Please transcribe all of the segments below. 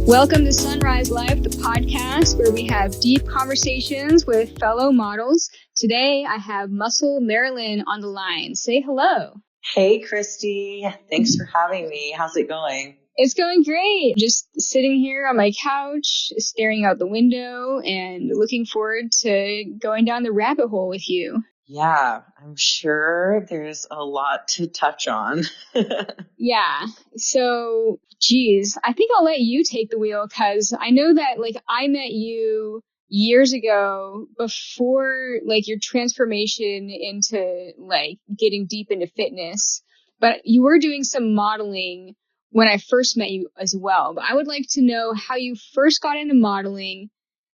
Welcome to Sunrise Life, the podcast where we have deep conversations with fellow models. Today, I have Muscle Marilyn on the line. Say hello. Hey, Christy. Thanks for having me. How's it going? It's going great. Just sitting here on my couch, staring out the window and looking forward to going down the rabbit hole with you. Yeah, I'm sure there's a lot to touch on. Yeah. So, geez, I think I'll let you take the wheel because I know that I met you years ago before your transformation into getting deep into fitness, but you were doing some modeling when I first met you as well. But I would like to know how you first got into modeling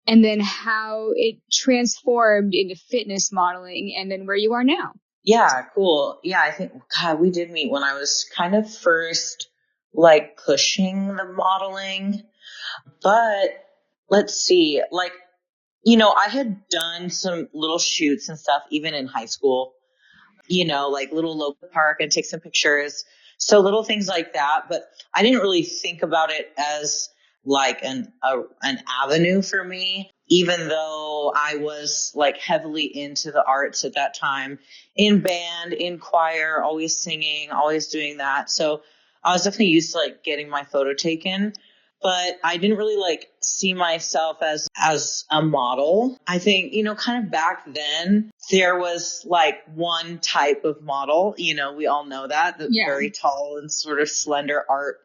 and then how it transformed into fitness modeling and then where you are now. Yeah, cool. Yeah, I think, God, we did meet when I was kind of first pushing the modeling. But let's see, I had done some little shoots and stuff even in high school, little local park and take some pictures. So little things like that. But I didn't really think about it as an avenue for me, even though I was heavily into the arts at that time, in band, in choir, always singing, always doing that. So I was definitely used to getting my photo taken. But I didn't really see myself as a model. I think, kind of back then there was one type of model, we all know that, very tall and sort of slender art,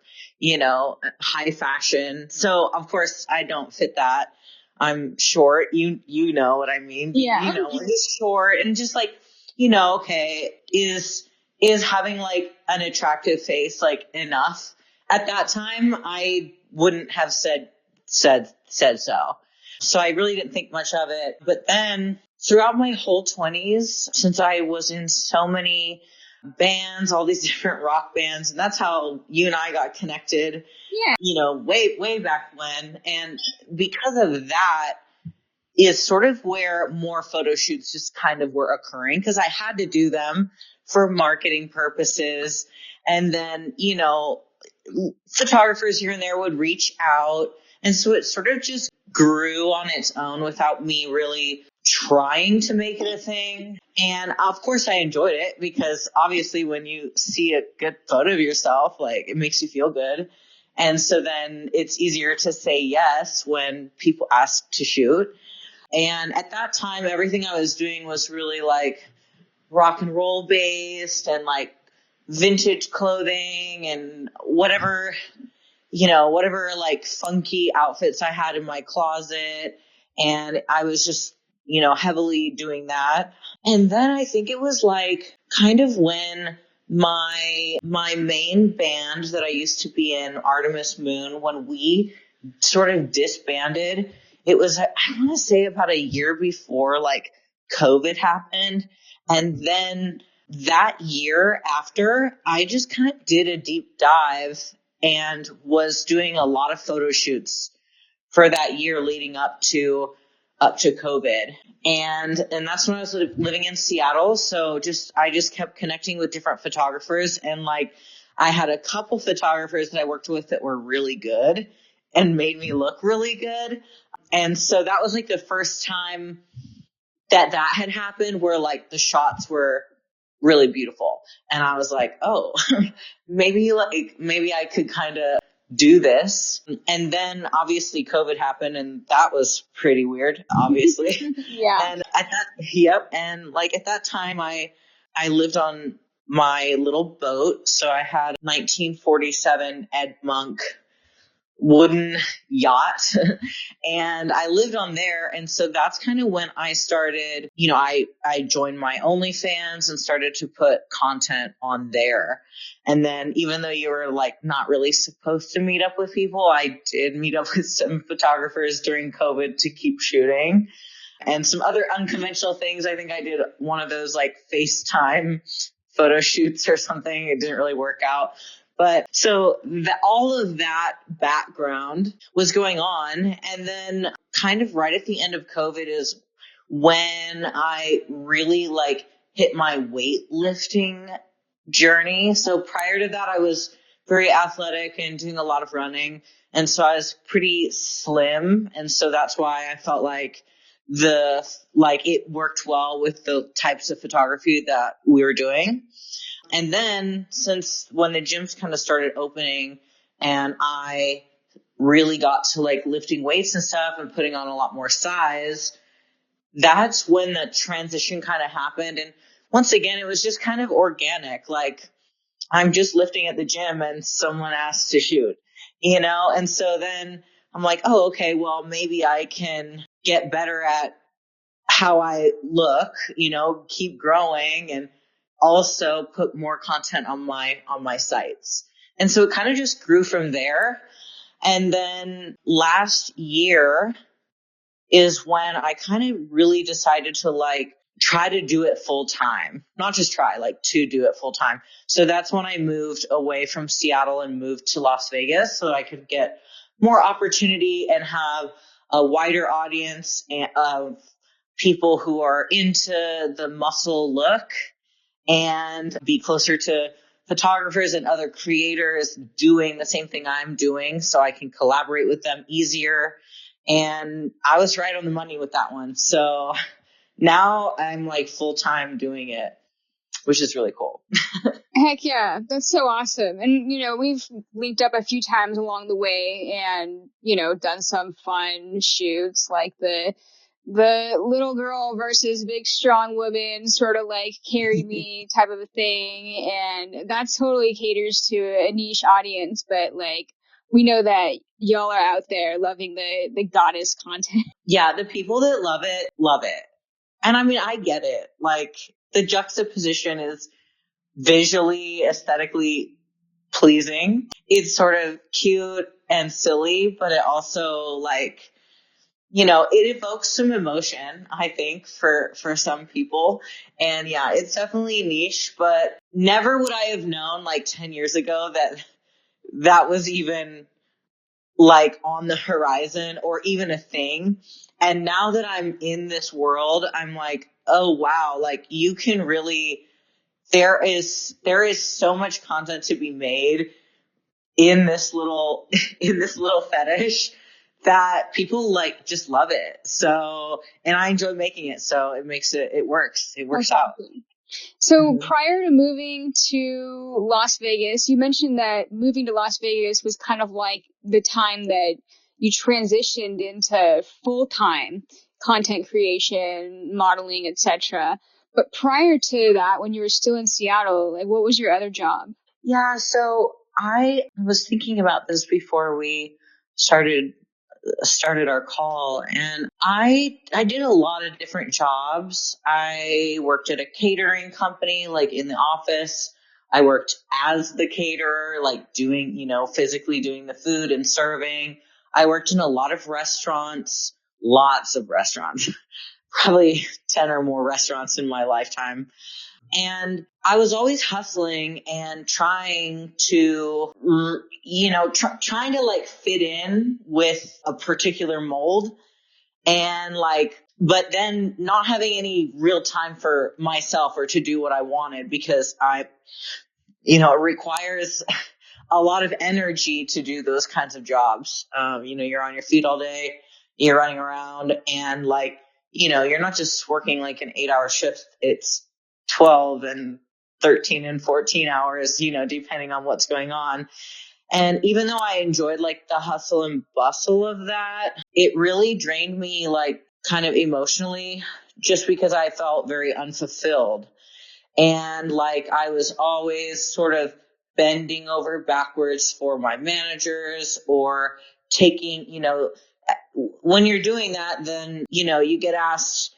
high fashion. So of course I don't fit that. I'm short. You know what I mean? Yeah. We're just short and just okay, is having an attractive face enough? At that time, I wouldn't have said so. So I really didn't think much of it. But then throughout my whole 20s, since I was in so many bands, all these different rock bands, and that's how you and I got connected, way back when. And because of that is sort of where more photo shoots just kind of were occurring, because I had to do them for marketing purposes. And then, photographers here and there would reach out. And so it sort of just grew on its own without me really trying to make it a thing. And of course I enjoyed it because obviously when you see a good photo of yourself, it makes you feel good. And so then it's easier to say yes when people ask to shoot. And at that time, everything I was doing was really rock and roll based and vintage clothing and whatever funky outfits I had in my closet. And I was just, heavily doing that. And then I think it was kind of when my main band that I used to be in, Artemis Moon, when we sort of disbanded, it was, I want to say about a year before COVID happened. And then that year after, I just kind of did a deep dive and was doing a lot of photo shoots for that year leading up to COVID. And that's when I was living in Seattle. So I just kept connecting with different photographers. And I had a couple photographers that I worked with that were really good and made me look really good. And so that was the first time that had happened where the shots were really beautiful. And I was like, oh, maybe I could kind of do this. And then obviously COVID happened and that was pretty weird, obviously. Yeah. And And at that time I lived on my little boat. So I had 1947 Ed Monk wooden yacht and I lived on there. And so that's kind of when I started, I joined my OnlyFans and started to put content on there. And then even though you were not really supposed to meet up with people, I did meet up with some photographers during COVID to keep shooting and some other unconventional things. I think I did one of those FaceTime photo shoots or something. It didn't really work out. But so all of that background was going on. And then kind of right at the end of COVID is when I really hit my weightlifting journey. So prior to that, I was very athletic and doing a lot of running. And so I was pretty slim. And so that's why I felt like it worked well with the types of photography that we were doing. And then since when the gyms kind of started opening and I really got to like lifting weights and stuff and putting on a lot more size, that's when the transition kind of happened. And once again, it was just kind of organic. Like I'm just lifting at the gym and someone asked to shoot, And so then I'm like, oh, okay, well, maybe I can get better at how I look, keep growing and also put more content on my sites. And so it kind of just grew from there. And then last year is when I kind of really decided to like try to do it full time, not just try, like to do it full time. So that's when I moved away from Seattle and moved to Las Vegas so that I could get more opportunity and have a wider audience of people who are into the muscle look and be closer to photographers and other creators doing the same thing I'm doing so I can collaborate with them easier. And I was right on the money with that one. So now I'm like full time doing it, which is really cool. Heck yeah, that's so awesome. And, we've linked up a few times along the way and, done some fun shoots like the little girl versus big strong woman sort of like carry me type of a thing. And that totally caters to a niche audience. But like, we know that y'all are out there loving the goddess content. Yeah, the people that love it, love it. And I mean, I get it. Like the juxtaposition is visually, aesthetically pleasing. It's sort of cute and silly, but it also like, it evokes some emotion, I think, for some people. And yeah, it's definitely niche, but never would I have known like 10 years ago that was even like on the horizon or even a thing. And now that I'm in this world, I'm like, oh wow, like you can really, there is so much content to be made in this little fetish that people like just love it. So, and I enjoy making it. So it works out. So prior to moving to Las Vegas, you mentioned that moving to Las Vegas was kind of like the time that you transitioned into full-time content creation, modeling, etc. But prior to that, when you were still in Seattle, like what was your other job? Yeah, so I was thinking about this before we started our call, and I did a lot of different jobs. I worked at a catering company, like in the office. I worked as the caterer, like doing, physically doing the food and serving. I worked in a lot of restaurants, lots of restaurants, probably 10 or more restaurants in my lifetime. And I was always hustling and trying to, trying to like fit in with a particular mold and like, but then not having any real time for myself or to do what I wanted because it requires a lot of energy to do those kinds of jobs. You're on your feet all day, you're running around and like, you're not just working like an 8-hour shift. It's 12 and 13 and 14 hours, depending on what's going on. And even though I enjoyed like the hustle and bustle of that, it really drained me like kind of emotionally just because I felt very unfulfilled. And like I was always sort of bending over backwards for my managers or taking, when you're doing that, then, you get asked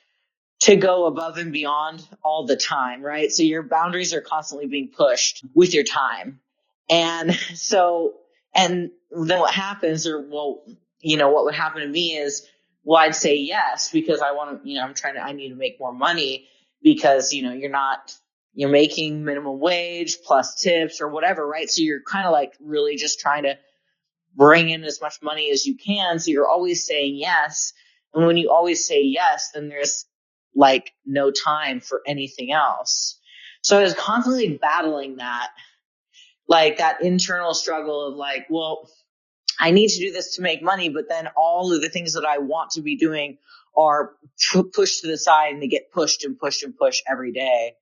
to go above and beyond all the time, right? So your boundaries are constantly being pushed with your time. And so, and then what happens what would happen to me is, well, I'd say yes, because I want to, I need to make more money because, you're making minimum wage plus tips or whatever, right? So you're kind of like really just trying to bring in as much money as you can. So you're always saying yes. And when you always say yes, then there's like no time for anything else. So I was constantly battling that like that internal struggle of like, well, I need to do this to make money, but then all of the things that I want to be doing are pushed to the side, and they get pushed and pushed and pushed every day.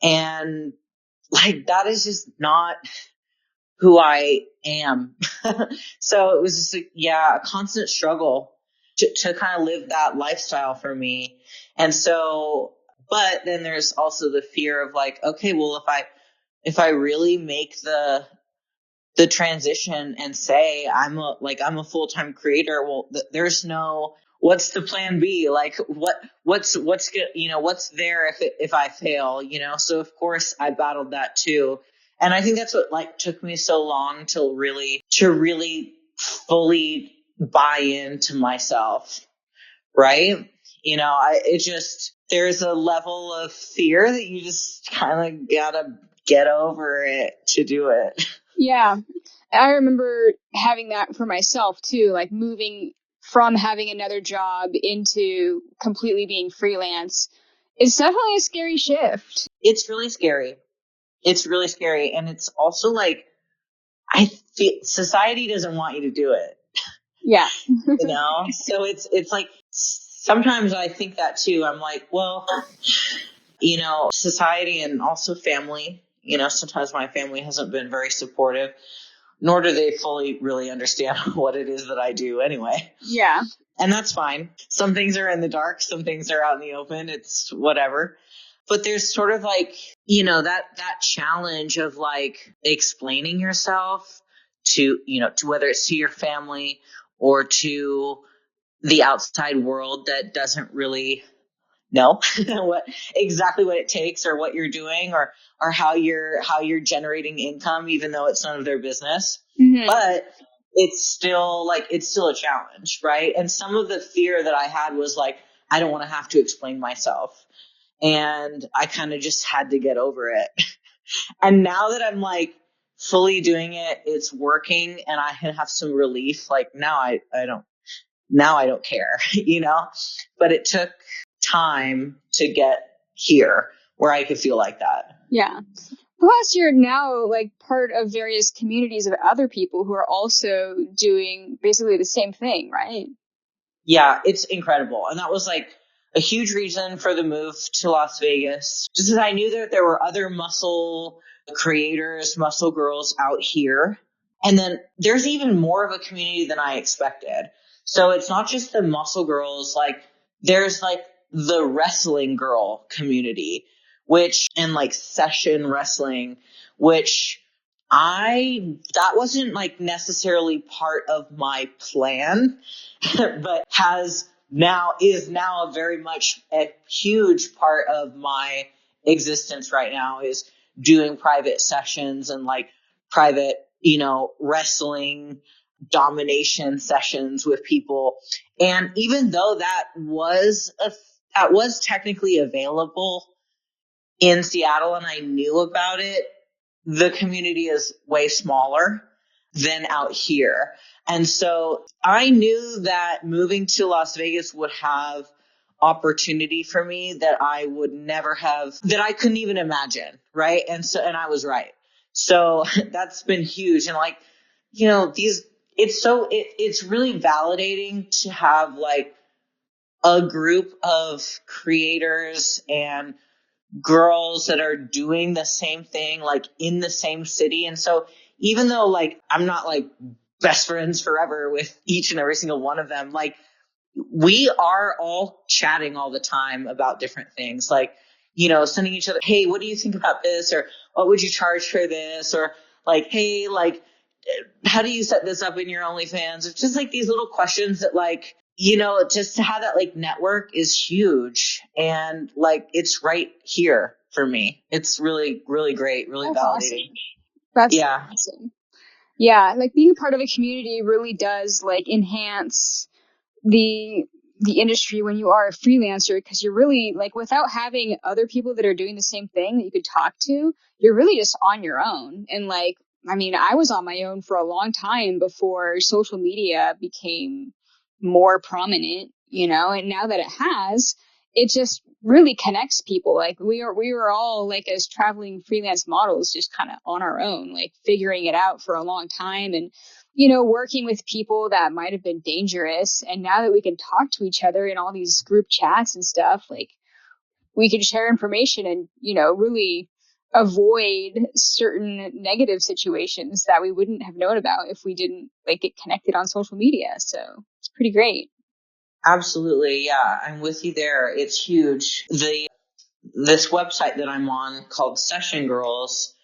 And like, that is just not who I am. So it was just a constant struggle to kind of live that lifestyle for me. And so, but then there's also the fear of like, okay, well, if I really make the transition and say I'm a full-time creator, well, there's no, what's the plan B? Like what's what's there if I fail, So of course I battled that too. And I think that's what like took me so long to really fully buy into myself. Right. There's a level of fear that you just kind of gotta get over it to do it. Yeah. I remember having that for myself too, like moving from having another job into completely being freelance. It's definitely a scary shift. It's really scary. It's really scary. And it's also like, I feel society doesn't want you to do it. Yeah. So it's like, sometimes I think that too. I'm like, well, society and also family, sometimes my family hasn't been very supportive, nor do they fully really understand what it is that I do anyway. Yeah. And that's fine. Some things are in the dark, some things are out in the open. It's whatever. But there's sort of like, that challenge of like explaining yourself to whether it's to your family or to the outside world that doesn't really know exactly what it takes or what you're doing or how you're generating income, even though it's none of their business. Mm-hmm. But it's still a challenge, right? And some of the fear that I had was like, I don't want to have to explain myself. And I kind of just had to get over it. And now that I'm like fully doing it, it's working and I have some relief. Like now I don't care, but it took time to get here where I could feel like that. Yeah. Plus, you're now like part of various communities of other people who are also doing basically the same thing, right? Yeah, it's incredible. And that was like a huge reason for the move to Las Vegas. Just as I knew that there were other muscle creators, muscle girls out here. And then there's even more of a community than I expected. So it's not just the muscle girls, like there's like the wrestling girl community, and like session wrestling, which that wasn't like necessarily part of my plan, but is now a very much a huge part of my existence right now, is doing private sessions and like private, wrestling domination sessions with people. And even though that was technically available in Seattle and I knew about it, the community is way smaller than out here. And so I knew that moving to Las Vegas would have opportunity for me that I would never have, that I couldn't even imagine. Right. And I was right. So that's been huge. And like, it's really validating to have like a group of creators and girls that are doing the same thing, like in the same city. And so even though like I'm not like best friends forever with each and every single one of them, like we are all chatting all the time about different things, like, sending each other, hey, what do you think about this? Or what would you charge for this? Or like, hey, like, how do you set this up in your OnlyFans? It's just like these little questions that like, just to have that like network is huge. And like, it's right here for me. It's really, really great. Really That's validating. awesome. That's Yeah. awesome. Yeah, like being part of a community really does like enhance the industry when you are a freelancer, because you're really like, without having other people that are doing the same thing that you could talk to, you're really just on your own. And like, I mean, I was on my own for a long time before social media became more prominent, and now that it has, it just really connects people. Like we were all like as traveling freelance models, just kind of on our own, like figuring it out for a long time, and working with people that might have been dangerous. And now that we can talk to each other in all these group chats and stuff, like we can share information and really avoid certain negative situations that we wouldn't have known about if we didn't like get connected on social media. So it's pretty great. Absolutely. Yeah. I'm with you there. It's huge. This website that I'm on called Session Girls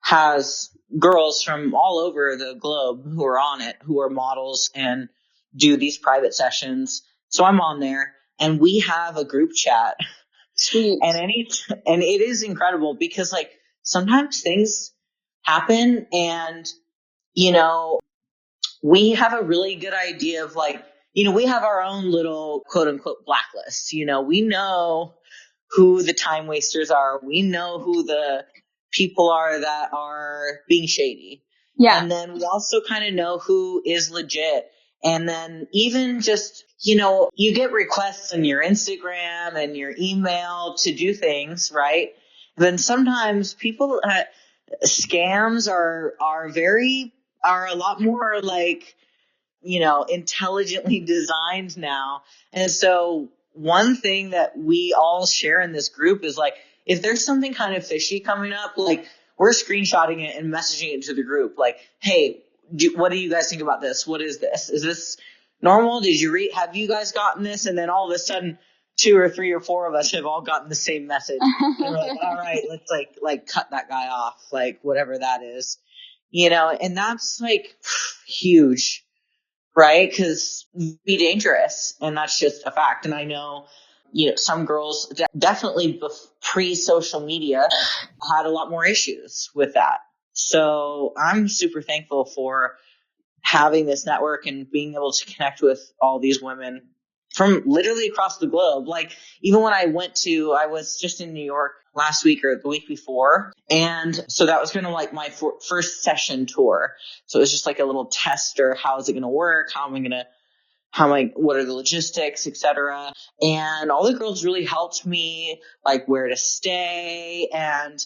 has girls from all over the globe who are on it, who are models and do these private sessions. So I'm on there and we have a group chat. Sweet. And it is incredible because like sometimes things happen and, you know, we have a really good idea of like, we have our own little quote unquote blacklist. We know who the time wasters are. We know who the people are that are being shady. Yeah. And then we also kind of know who is legit. And then even just, you get requests on your Instagram and your email to do things, right? Then sometimes people, scams are a lot more like, intelligently designed now. And so one thing that we all share in this group is like, if there's something kind of fishy coming up, like we're screenshotting it and messaging it to the group. Like, hey, what do you guys think about this? What is this? Is this normal? Have you guys gotten this? And then all of a sudden, 2 or 3 or 4 of us have all gotten the same message. And we're like, all right, let's like cut that guy off, like whatever that is, and that's like huge, right? Because be dangerous, and that's just a fact. And I know, some girls definitely pre-social media had a lot more issues with that. So I'm super thankful for having this network and being able to connect with all these women from literally across the globe. Like even when I was just in New York last week or the week before. And so that was kind of like my first session tour. So it was just like a little tester. How is it going to work? What are the logistics, etc. And all the girls really helped me, like where to stay. And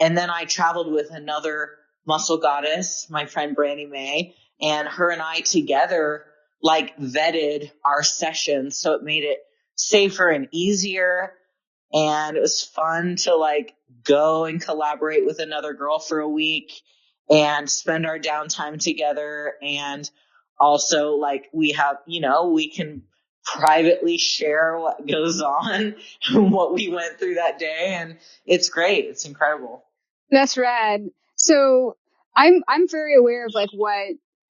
then I traveled with another muscle goddess, my friend Brandy May, and her and I together like vetted our sessions. So it made it safer and easier. And it was fun to like go and collaborate with another girl for a week and spend our downtime together. And also like we can privately share what goes on and what we went through that day. And it's great. It's incredible. That's rad. So I'm very aware of like what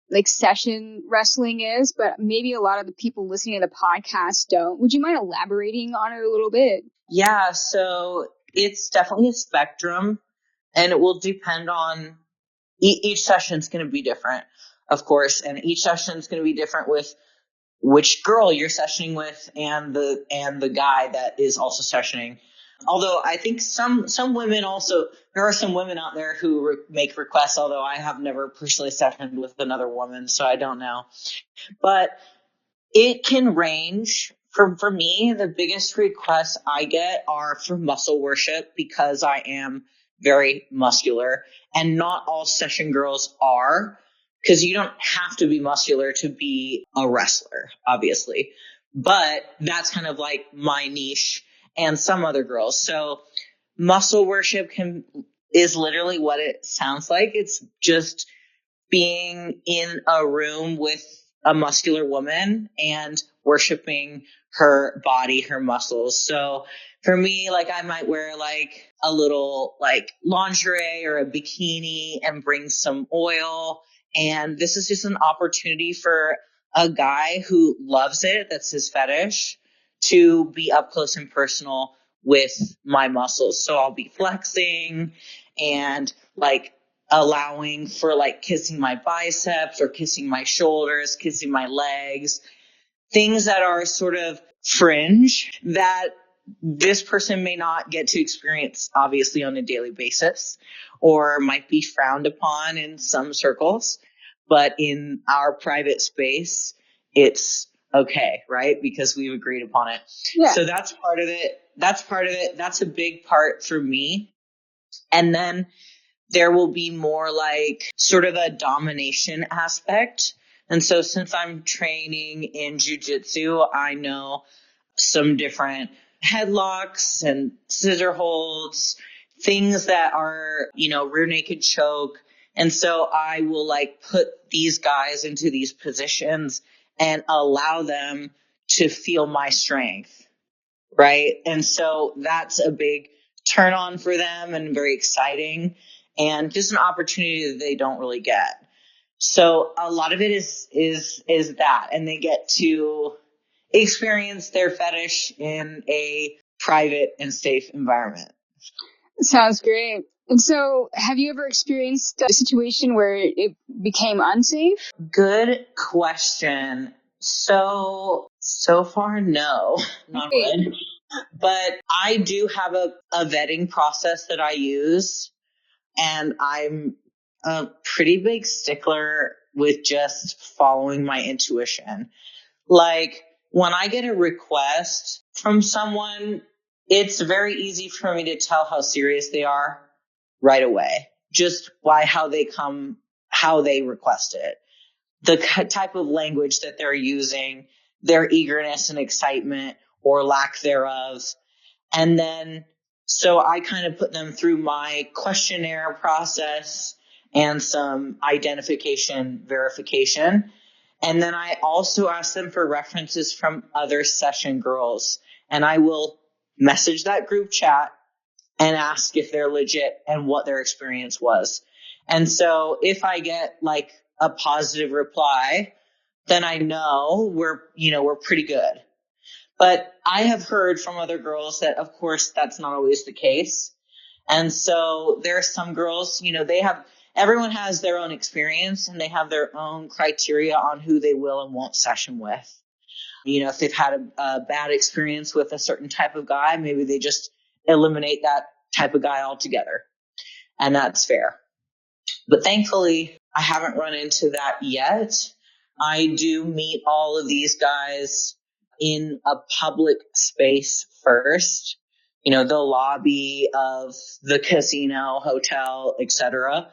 like session wrestling is, but maybe a lot of the people listening to the podcast don't. Would you mind elaborating on it a little bit? Yeah. So it's definitely a spectrum and it will depend on each session is going to be different, of course. And each session is going to be different with which girl you're sessioning with and the guy that is also sessioning. Although I think some women also, there are some women out there who make requests, although I have never personally sessioned with another woman, so I don't know. But it can range. For me, the biggest requests I get are for muscle worship because I am very muscular and not all session girls are, because you don't have to be muscular to be a wrestler, obviously. But that's kind of like my niche and some other girls. So muscle worship is literally what it sounds like. It's just being in a room with a muscular woman and worshiping her body, her muscles. So for me, like I might wear like a little like lingerie or a bikini and bring some oil. And this is just an opportunity for a guy who loves it, that's his fetish, to be up close and personal with my muscles. So I'll be flexing and like allowing for like kissing my biceps or kissing my shoulders, kissing my legs, things that are sort of fringe that this person may not get to experience obviously on a daily basis or might be frowned upon in some circles. But in our private space, it's okay, right? Because we've agreed upon it. Yeah. So that's part of it. That's a big part for me. And then there will be more like sort of a domination aspect. And so since I'm training in jujitsu, I know some different headlocks and scissor holds, things that are, rear naked choke. And so I will like put these guys into these positions and allow them to feel my strength. Right. And so that's a big turn on for them and very exciting and just an opportunity that they don't really get. So a lot of it is that, and they get to experience their fetish in a private and safe environment. Sounds great. And so, have you ever experienced a situation where it became unsafe? Good question. So far, no, not wood. But I do have a vetting process that I use, and I'm a pretty big stickler with just following my intuition. Like when I get a request from someone, it's very easy for me to tell how serious they are right away, just by how they request it, the type of language that they're using, their eagerness and excitement or lack thereof. And then, so I kind of put them through my questionnaire process and some identification verification. And then I also ask them for references from other session girls. And I will message that group chat and ask if they're legit and what their experience was. And so if I get like a positive reply, then I know we're pretty good. But I have heard from other girls that, of course, that's not always the case. And so there are some girls, everyone has their own experience and they have their own criteria on who they will and won't session with. If they've had a bad experience with a certain type of guy, maybe they just eliminate that type of guy altogether. And that's fair. But thankfully, I haven't run into that yet. I do meet all of these guys in a public space first, the lobby of the casino, hotel, etc.,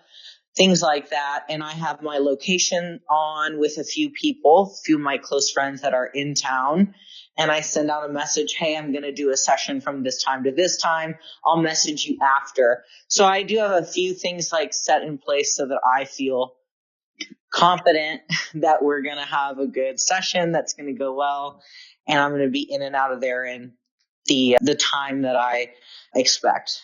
things like that. And I have my location on with a few of my close friends that are in town. And I send out a message, hey, I'm going to do a session from this time to this time. I'll message you after. So I do have a few things like set in place so that I feel confident that we're going to have a good session that's going to go well. And I'm going to be in and out of there in the time that I expect.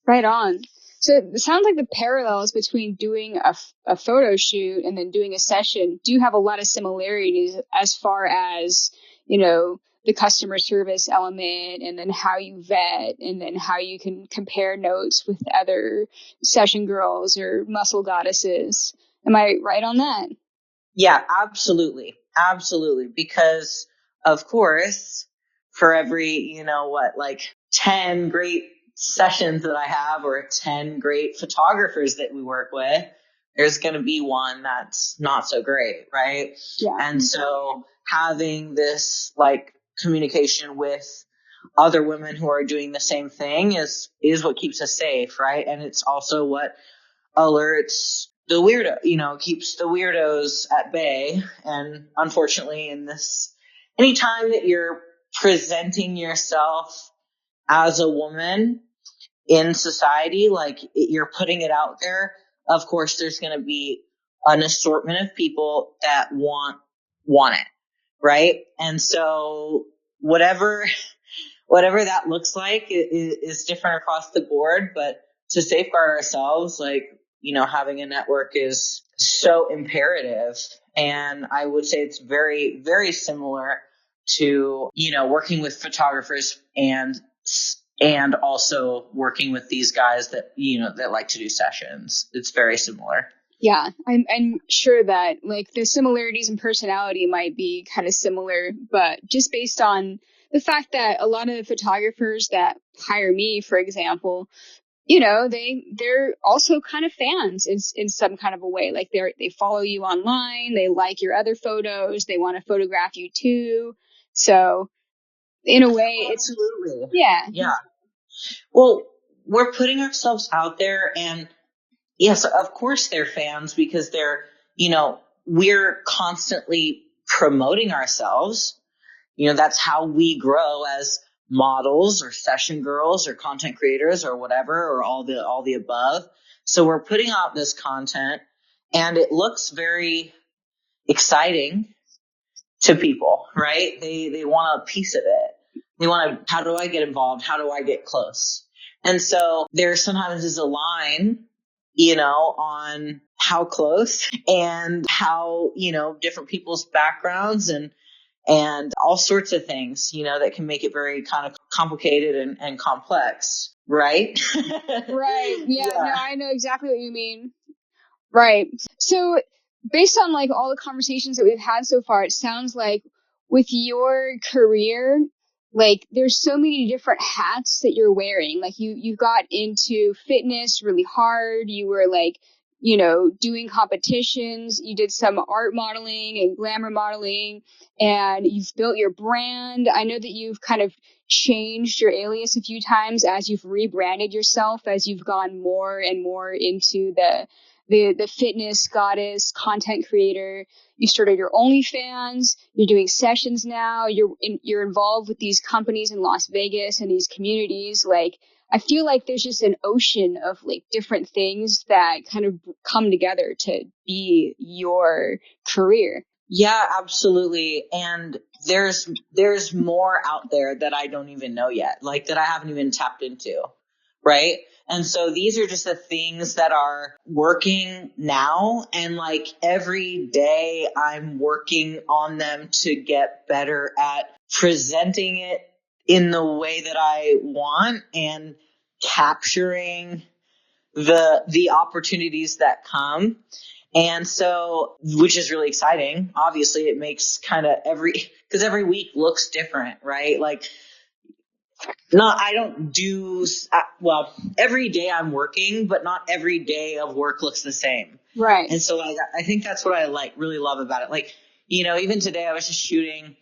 Right on. So it sounds like the parallels between doing a photo shoot and then doing a session do have a lot of similarities as far as, the customer service element and then how you vet and then how you can compare notes with other session girls or muscle goddesses. Am I right on that? Yeah, absolutely. Absolutely. Because of course, for every, 10 great sessions that I have or 10 great photographers that we work with, there's going to be one that's not so great. Right. Yeah. And so having this like communication with other women who are doing the same thing is what keeps us safe. Right. And it's also what alerts the weirdo, keeps the weirdos at bay. And unfortunately anytime that you're presenting yourself as a woman in society, like you're putting it out there, of course, there's going to be an assortment of people that want it. Right. And so whatever that looks like is different across the board, but to safeguard ourselves, like, having a network is so imperative. And I would say it's very, very similar to, working with photographers and also working with these guys that, that like to do sessions. It's very similar. Yeah, I'm sure that like the similarities in personality might be kind of similar, but just based on the fact that a lot of the photographers that hire me, for example, you know, they're also kind of fans in some kind of a way. Like they follow you online, they like your other photos, they want to photograph you too. So in a way, it's Absolutely. yeah, Yeah. Well, we're putting ourselves out there, and yes, of course they're fans because they're, we're constantly promoting ourselves. That's how we grow as models or session girls or content creators or whatever, or all the above. So we're putting out this content and it looks very exciting to people, right? They want a piece of it. They want to, how do I get involved? How do I get close? And so there sometimes is a line, on how close and how, different people's backgrounds and all sorts of things, that can make it very kind of complicated and complex, right? right. Yeah, no, Yeah. I know exactly what you mean. Right. So based on like all the conversations that we've had so far, it sounds like with your career, like there's so many different hats that you're wearing. Like you got into fitness really hard. You were like, you know, doing competitions. You did some art modeling and glamour modeling, and you've built your brand. I know that you've kind of changed your alias a few times as you've rebranded yourself, as you've gone more and more into the fitness goddess content creator. You started your OnlyFans. You're doing sessions now. You're involved with these companies in Las Vegas and these communities. Like I feel like there's just an ocean of like different things that kind of come together to be your career. Yeah, absolutely. And there's more out there that I don't even know yet, like that I haven't even tapped into. Right. And so these are just the things that are working now. And like every day I'm working on them to get better at presenting it in the way that I want and capturing the opportunities that come. And so, which is really exciting. Obviously, it makes kind of because every week looks different, right? Like, I don't do, well, every day I'm working, but not every day of work looks the same. Right. And so, like, I think that's what I really love about it. Like, even today I was just shooting,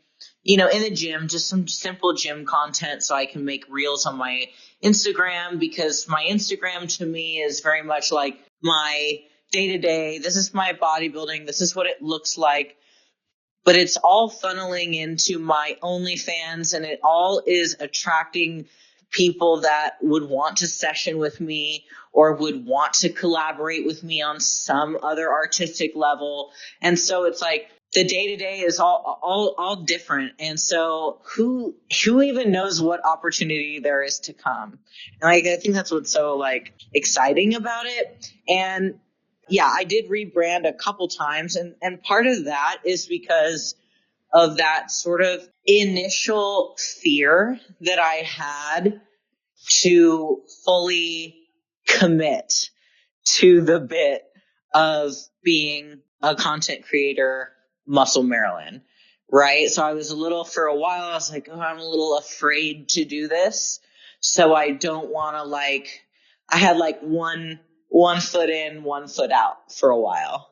in the gym, just some simple gym content so I can make reels on my Instagram, because my Instagram to me is very much like my day to day. This is my bodybuilding. This is what it looks like. But it's all funneling into my OnlyFans, and it all is attracting people that would want to session with me or would want to collaborate with me on some other artistic level. And so it's like the day to day is all different. And so who even knows what opportunity there is to come? And like, I think that's what's so like exciting about it. And yeah, I did rebrand a couple times, and part of that is because of that sort of initial fear that I had to fully commit to the bit of being a content creator, Muscle Marilyn, right? So I was for a while, I was like, oh, I'm a little afraid to do this. So I don't want to I had like one foot in, one foot out for a while.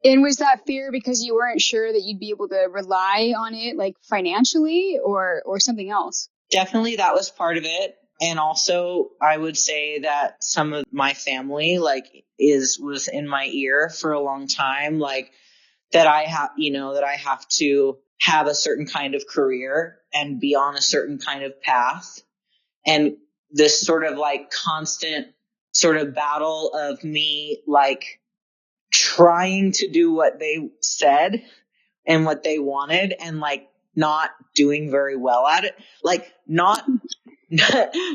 And was that fear because you weren't sure that you'd be able to rely on it like financially or something else? Definitely that was part of it. And also I would say that some of my family was in my ear for a long time, like that that I have to have a certain kind of career and be on a certain kind of path. And this sort of like constant sort of battle of me like trying to do what they said and what they wanted and like not doing very well at it, like not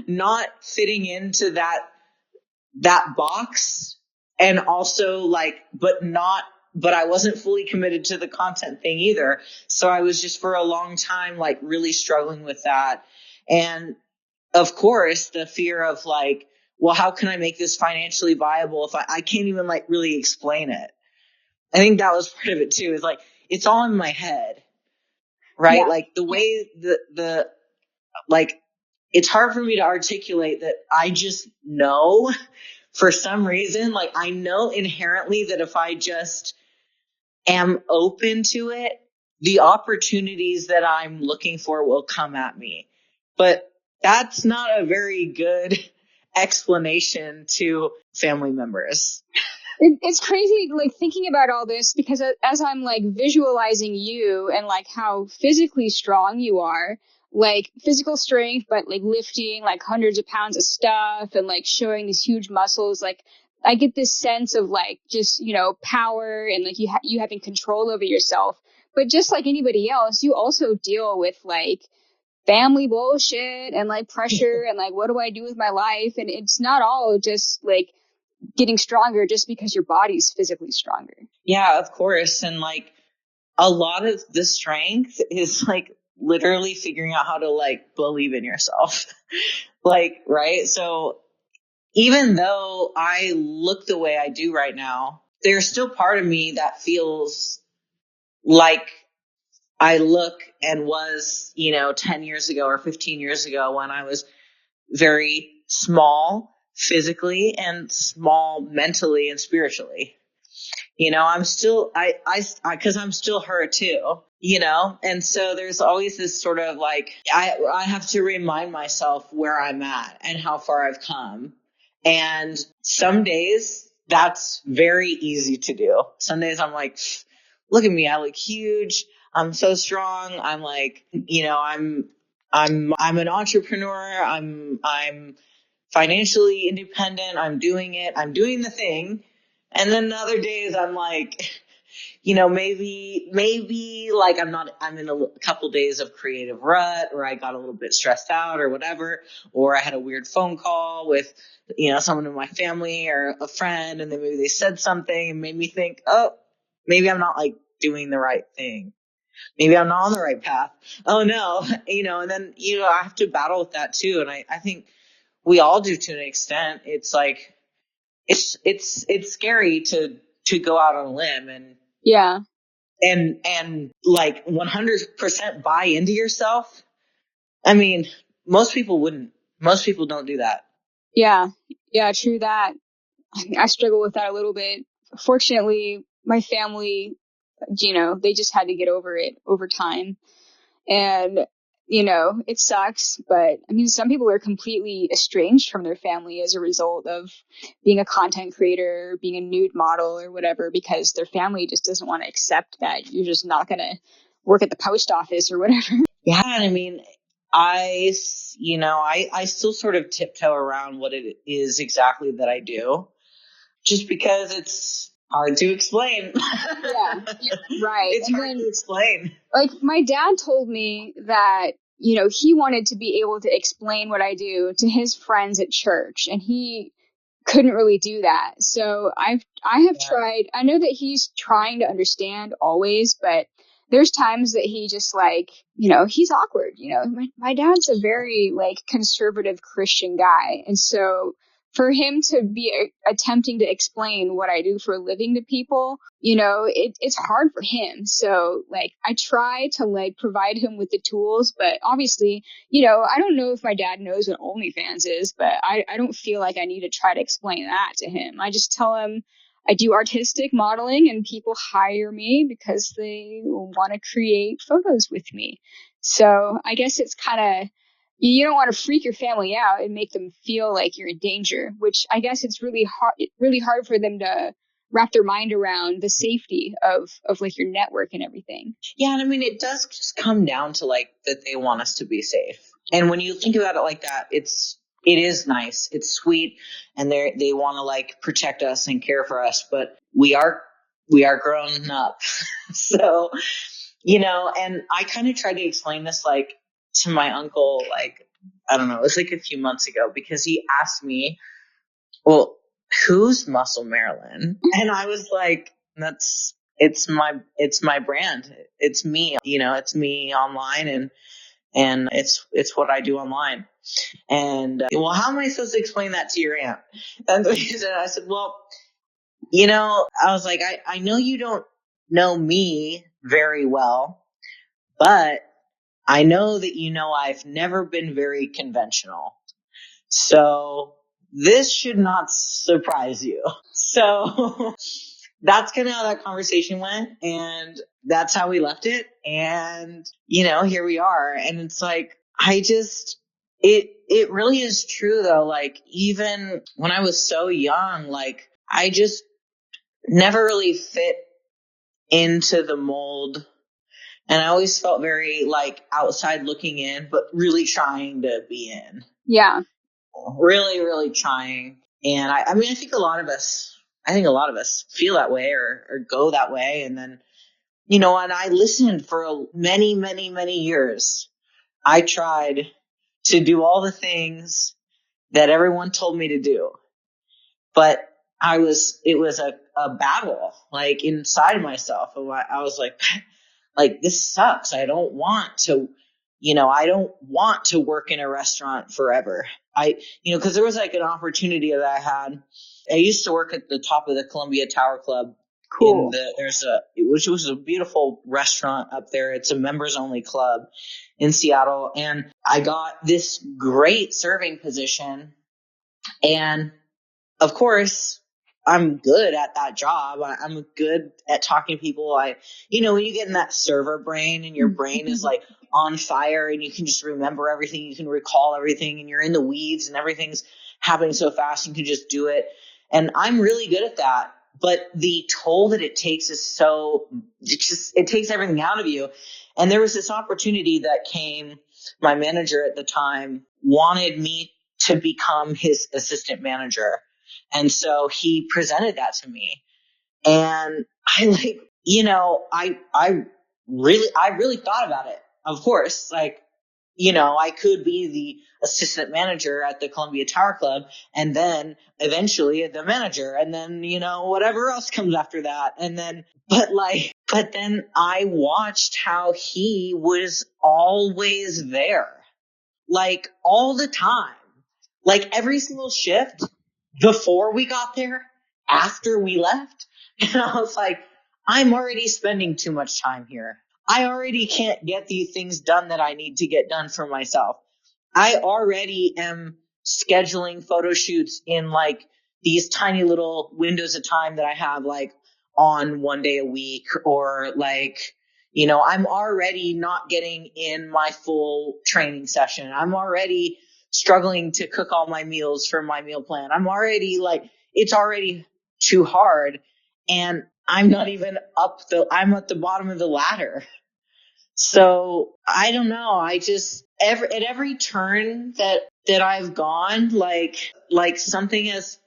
not fitting into that box. And also like but I wasn't fully committed to the content thing either. So I was just for a long time like really struggling with that. And of course the fear of like, well, how can I make this financially viable if I can't even like really explain it? I think that was part of it too, is like it's all in my head, right? Yeah. Like the way the like it's hard for me to articulate that. I just know for some reason, like I know inherently that if I just am open to it, the opportunities that I'm looking for will come at me. But that's not a very good explanation to family members. It's crazy, like thinking about all this, because as I'm like visualizing you and like how physically strong you are, like physical strength, but like lifting like hundreds of pounds of stuff and like showing these huge muscles, like I get this sense of like just, you know, power and like you having control over yourself. But just like anybody else, you also deal with like family bullshit and like pressure and like what do I do with my life? And it's not all just like getting stronger just because your body's physically stronger. Yeah, of course. And like a lot of the strength is like literally figuring out how to like believe in yourself. Like, right? So even though I look the way I do right now, there's still part of me that feels like I look and was, 10 years ago or 15 years ago when I was very small physically and small mentally and spiritually. I'm still, cause I'm still her too, and so there's always this sort of like, I have to remind myself where I'm at and how far I've come. And some days that's very easy to do. Some days I'm like, look at me. I look huge. I'm so strong. I'm like, I'm an entrepreneur. I'm financially independent. I'm doing it. I'm doing the thing. And then other days I'm like, maybe like I'm in a couple days of creative rut, or I got a little bit stressed out or whatever, or I had a weird phone call with, someone in my family or a friend, and then maybe they said something and made me think, oh, maybe I'm not like doing the right thing. Maybe I'm not on the right path. Oh no, and then, I have to battle with that too. And I think we all do to an extent. It's like, it's scary to go out on a limb Yeah. and like 100% buy into yourself. I mean, most people wouldn't. Most people don't do that. Yeah. Yeah, true that. I struggle with that a little bit. Fortunately, my family, you know, they just had to get over it over time. And, you know, it sucks, but I mean, some people are completely estranged from their family as a result of being a content creator, being a nude model or whatever, because their family just doesn't want to accept that you're just not going to work at the post office or whatever. Yeah. And I mean, I still sort of tiptoe around what it is exactly that I do, just because it's hard to explain. Yeah, right. It's And hard then, to explain. like, my dad told me that, you know, he wanted to be able to explain what I do to his friends at church, and he couldn't really do that. So I have Yeah. tried. I know that he's trying to understand always, but there's times that he just like, you know, he's awkward. You know, my dad's a very like conservative Christian guy, and so for him to be attempting to explain what I do for a living to people, you know, it's hard for him. So like I try to like provide him with the tools, but obviously, you know, I don't know if my dad knows what OnlyFans is, but I don't feel like I need to try to explain that to him. I just tell him I do artistic modeling and people hire me because they want to create photos with me. So I guess it's kind of, you don't want to freak your family out and make them feel like you're in danger, which I guess it's really hard for them to wrap their mind around the safety of like your network and everything. Yeah. And I mean, it does just come down to like that they want us to be safe. And when you think about it like that, it is nice. It's sweet. And they want to like protect us and care for us, but we are grown up. So, and I kind of tried to explain this like to my uncle, like, I don't know, it was like a few months ago, because he asked me, well, who's Muscle Marilyn? And I was like, it's my brand. It's me, it's me online, and it's what I do online. And well, how am I supposed to explain that to your aunt? And he said, I said, well, I was like, I know you don't know me very well, but I know that I've never been very conventional. So this should not surprise you. So that's kind of how that conversation went. And that's how we left it. And, here we are. And it's like, it really is true though. Like, even when I was so young, like, I just never really fit into the mold. And I always felt very like outside looking in, but really trying to be in. Yeah. Really, really trying. And I mean, I think a lot of us feel that way or go that way. And then, and I listened for many, many, many years. I tried to do all the things that everyone told me to do, but it was a battle, like inside myself. I was like, this sucks. I don't want to work in a restaurant forever. Cause there was like an opportunity that I had. I used to work at the top of the Columbia Tower Club. Cool. Which was a beautiful restaurant up there. It's a members only club in Seattle. And I got this great serving position. And of course, I'm good at that job. I'm good at talking to people. When you get in that server brain and your brain is like on fire and you can just remember everything, you can recall everything, and you're in the weeds and everything's happening so fast, you can just do it. And I'm really good at that. But the toll that it takes is it takes everything out of you. And there was this opportunity that came. My manager at the time wanted me to become his assistant manager. And so he presented that to me, and I really thought about it. Of course, I could be the assistant manager at the Columbia Tower Club and then eventually the manager, and then, whatever else comes after that. And then, but then I watched how he was always there, like all the time, like every single shift. Before we got there, after we left. And I was like, I'm already spending too much time here. I already can't get these things done that I need to get done for myself. I already am scheduling photo shoots in like these tiny little windows of time that I have, like on one day a week, or like, I'm already not getting in my full training session. I'm already struggling to cook all my meals for my meal plan. It's already too hard, and I'm not even I'm at the bottom of the ladder. So I don't know. At every turn that I've gone, like something has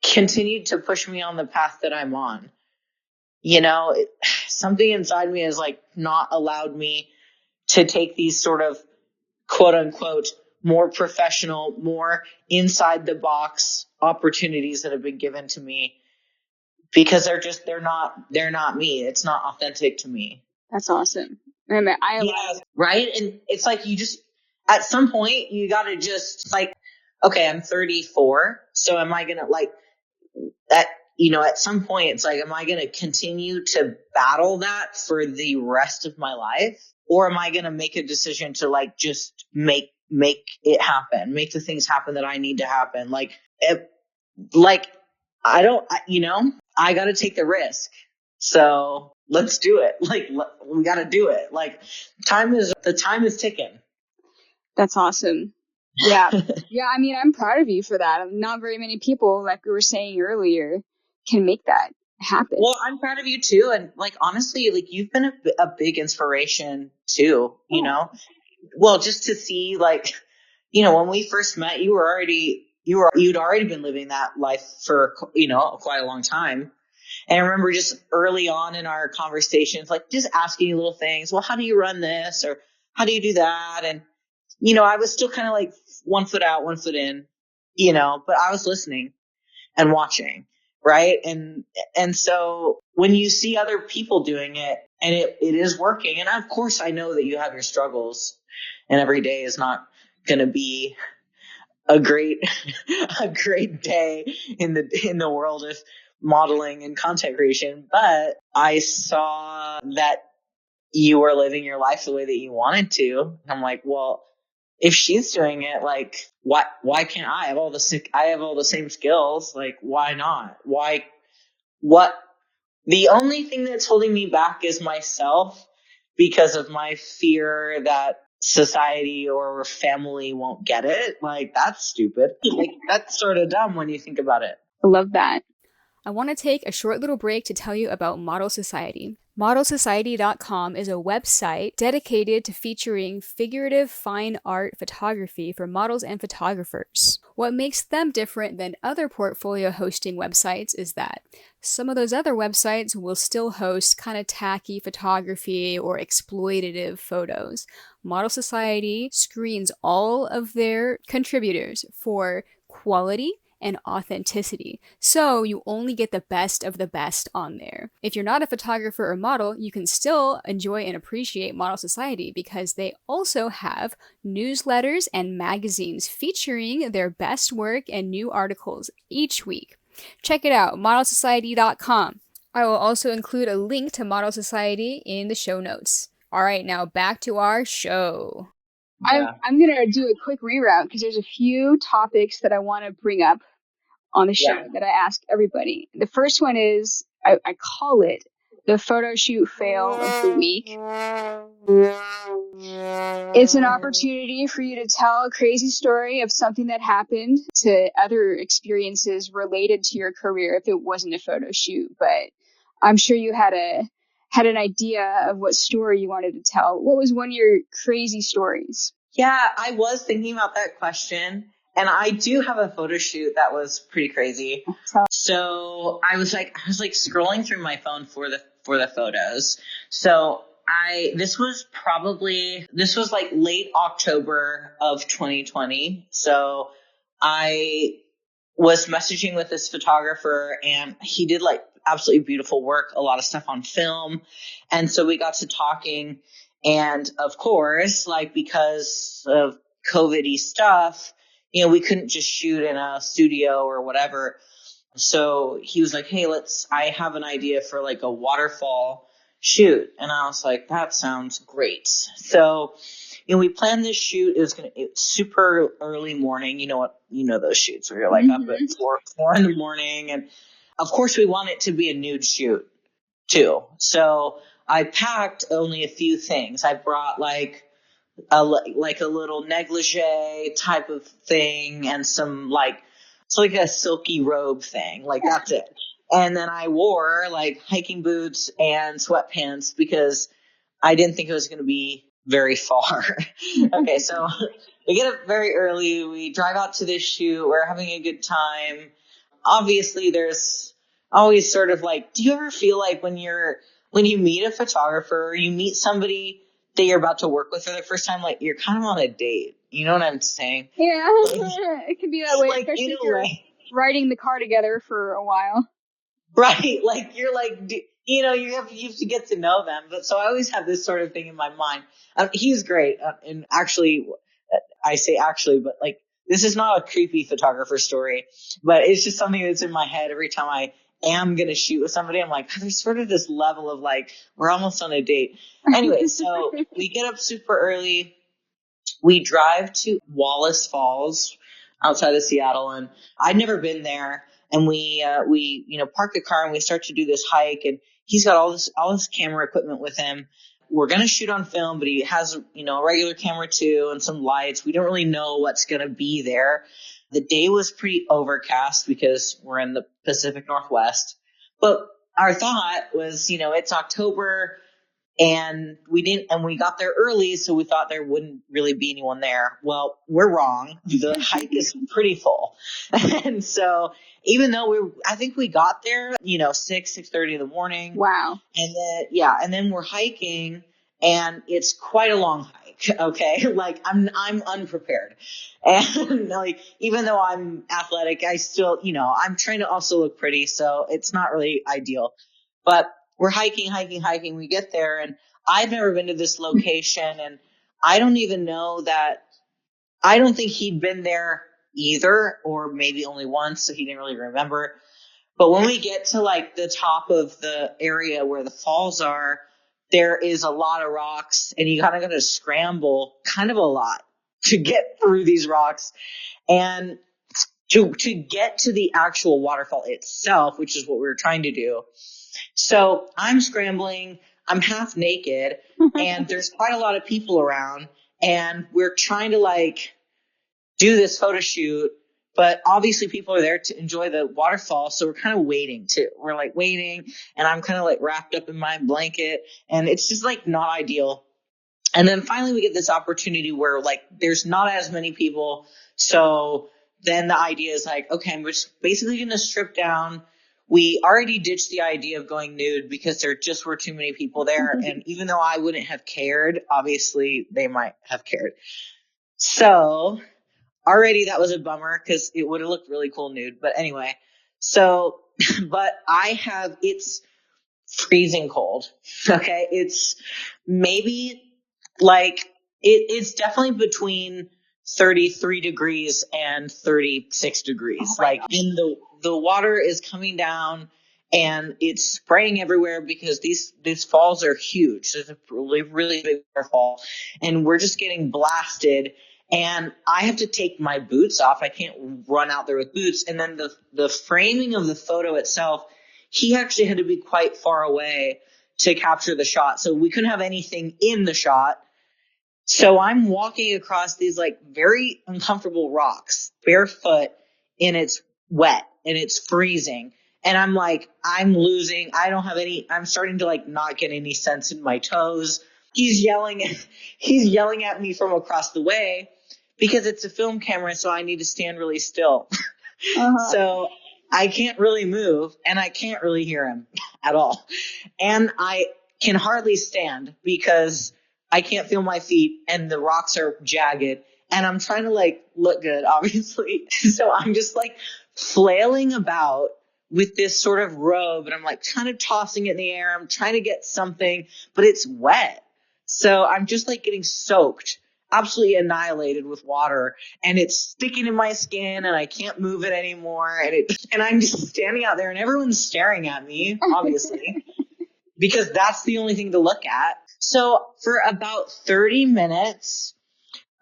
continued to push me on the path that I'm on. Something inside me has like not allowed me to take these sort of quote unquote more professional, more inside the box opportunities that have been given to me, because they're not me. It's not authentic to me. That's awesome. Right. And it's like, at some point you got to just like, okay, I'm 34. So am I going to at some point it's like, am I going to continue to battle that for the rest of my life? Or am I going to make a decision to like, just make it happen, make the things happen that I need to happen? I got to take the risk. So let's do it. Like, we got to do it. Like, the time is ticking. That's awesome. Yeah. Yeah. I mean, I'm proud of you for that. Not very many people, like we were saying earlier, can make that happen. Well, I'm proud of you too. And like, honestly, like you've been a big inspiration too, well, just to see like, when we first met, you'd already been living that life for, quite a long time. And I remember just early on in our conversations, like just asking you little things. Well, how do you run this? Or how do you do that? And, I was still kind of like 1 foot out, 1 foot in, but I was listening and watching. Right. And so when you see other people doing it and it is working, and of course I know that you have your struggles and every day is not going to be a great day in the world of modeling and content creation. But I saw that you were living your life the way that you wanted to. And I'm like, well, if she's doing it, like, why can't I have I have all the same skills? Like, why not? What? The only thing that's holding me back is myself because of my fear that society or family won't get it. Like, that's stupid. Like, that's sort of dumb when you think about it. I love that. I want to take a short little break to tell you about Model Society. ModelSociety.com is a website dedicated to featuring figurative fine art photography for models and photographers. What makes them different than other portfolio hosting websites is that some of those other websites will still host kind of tacky photography or exploitative photos. Model Society screens all of their contributors for quality and authenticity. So you only get the best of the best on there. If you're not a photographer or model, you can still enjoy and appreciate Model Society because they also have newsletters and magazines featuring their best work and new articles each week. Check it out, modelsociety.com. I will also include a link to Model Society in the show notes. All right, now back to our show. Yeah. I'm going to do a quick reroute because there's a few topics that I want to bring up on the show that I ask everybody. The first one is, I call it the photo shoot fail of the week. It's an opportunity for you to tell a crazy story of something that happened to other experiences related to your career if it wasn't a photo shoot. But I'm sure you had an idea of what story you wanted to tell. What was one of your crazy stories? Yeah, I was thinking about that question. And I do have a photo shoot that was pretty crazy. So I was like scrolling through my phone for the photos. So this was like late October of 2020. So I was messaging with this photographer and he did like absolutely beautiful work, a lot of stuff on film. And so we got to talking, and of course, like, because of COVID-y stuff, we couldn't just shoot in a studio or whatever. So he was like, hey, I have an idea for like a waterfall shoot. And I was like, that sounds great. So, we planned this shoot. It was super early morning. You know those shoots where you're like up at 4 in the morning. And of course we want it to be a nude shoot too. So I packed only a few things. I brought like a little negligee type of thing and some it's like a silky robe thing. Like, that's it. And then I wore like hiking boots and sweatpants because I didn't think it was going to be very far. Okay. So we get up very early. We drive out to this shoot. We're having a good time. Obviously there's always sort of like, do you ever feel like when you meet a photographer or you meet somebody that you're about to work with for the first time, like, you're kind of on a date? You know what I'm saying? Yeah, it can be that way, especially if you're riding the car together for a while. Right. Like, you're like, you have to get to know them. But so I always have this sort of thing in my mind. He's great. And actually, I say actually, but like, this is not a creepy photographer story, but it's just something that's in my head every time I am going to shoot with somebody. I'm like, there's sort of this level of like, we're almost on a date. Anyway, so we get up super early. We drive to Wallace Falls outside of Seattle, and I'd never been there. And we park the car and we start to do this hike, and he's got all this camera equipment with him. We're going to shoot on film, but he has, a regular camera too and some lights. We don't really know what's going to be there. The day was pretty overcast because we're in the Pacific Northwest, but our thought was, it's October. And we got there early, so we thought there wouldn't really be anyone there. Well, we're wrong. The hike is pretty full. And so even though I think we got there, 6:30 in the morning. Wow. And then we're hiking, and it's quite a long hike. Okay. Like, I'm unprepared. And like, even though I'm athletic, I still, I'm trying to also look pretty. So it's not really ideal, but we're hiking. We get there, and I've never been to this location, and I don't even know that. I don't think he'd been there either, or maybe only once, so he didn't really remember. But when we get to like the top of the area where the falls are, there is a lot of rocks and you kind of got to scramble kind of a lot to get through these rocks and to get to the actual waterfall itself, which is what we were trying to do. So I'm scrambling, I'm half naked, and there's quite a lot of people around, and we're trying to like do this photo shoot, but obviously people are there to enjoy the waterfall. So we're kind of waiting too. We're like waiting, and I'm kind of like wrapped up in my blanket, and it's just like not ideal. And then finally we get this opportunity where like there's not as many people. So then the idea is like, okay, I'm just basically going to strip down. We already ditched the idea of going nude because there just were too many people there. And even though I wouldn't have cared, obviously they might have cared. So already that was a bummer because it would have looked really cool nude. But anyway, so, but it's freezing cold. Okay. It's maybe like, it's definitely between 33 degrees and 36 degrees. Oh my like, and the water is coming down and it's spraying everywhere because these falls are huge. There's a really, really big waterfall and we're just getting blasted. And I have to take my boots off. I can't run out there with boots. And then the framing of the photo itself, he actually had to be quite far away to capture the shot. So we couldn't have anything in the shot. So I'm walking across these like very uncomfortable rocks, barefoot, and it's wet and it's freezing. And I'm like, I'm starting to like not get any sense in my toes. He's yelling at me from across the way because it's a film camera. So I need to stand really still. So I can't really move and I can't really hear him at all. And I can hardly stand because I can't feel my feet and the rocks are jagged and I'm trying to like look good, obviously. So I'm just like flailing about with this sort of robe and I'm like kind of tossing it in the air. I'm trying to get something, but it's wet. So I'm just like getting soaked, absolutely annihilated with water, and it's sticking in my skin and I can't move it anymore. And I'm just standing out there and everyone's staring at me, obviously, because that's the only thing to look at. So for about 30 minutes,